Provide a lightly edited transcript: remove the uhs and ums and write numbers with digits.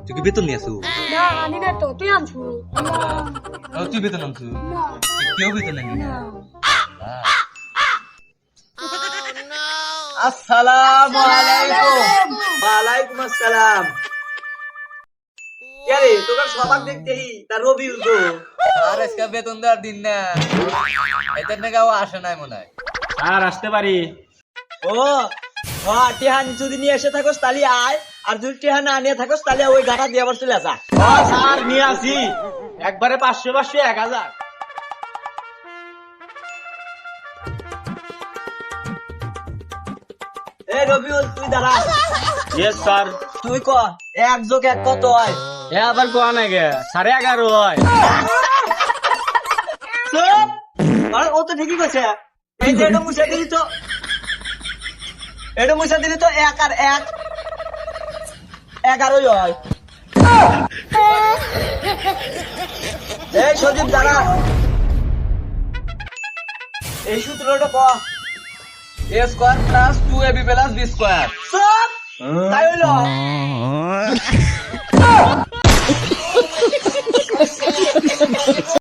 তুই কি বেতন নিয়ে আসু? না আনি না তো তুই আনছু তুই বেতন আনছু? না কেউ বেতন আনি না। না আসসালামু আলাইকুম। ওয়ালাইকুম আসসালাম। কে রে তোকে সবাক দেখতেই তার রবিউল তো। আর আজকে বেতন দেওয়ার দিন না, এদের নাগাও আসে নাই মনে হয়। আর আসতে পারি। ও টেহান যদি নিয়ে এসে থাকোস তাহলে আয়, আর যদি টেহান না নিয়ে থাকোস তাহলে ওই গাটা দিয়ে আবার চলে আসা। স্যার নিয়ে আসি একবারে 500 500 1000। এ রবিউল তুই দাঁড়া। Yes sir. তুই ক এক যোগ এক কত হয়? এ আবার কোয়া না গে 11.5 হয়। চুপ! আর ও তো ঠিকই কইছে। এই যে এটা মুছে দিলি তো, এটা মুছে দিলি তো এক আর এক 11 হয়। এই সজীব দাঁড়া, এই সূত্রটা ক। a square plus 2ab plus b square. চুপ! তাই হইলো।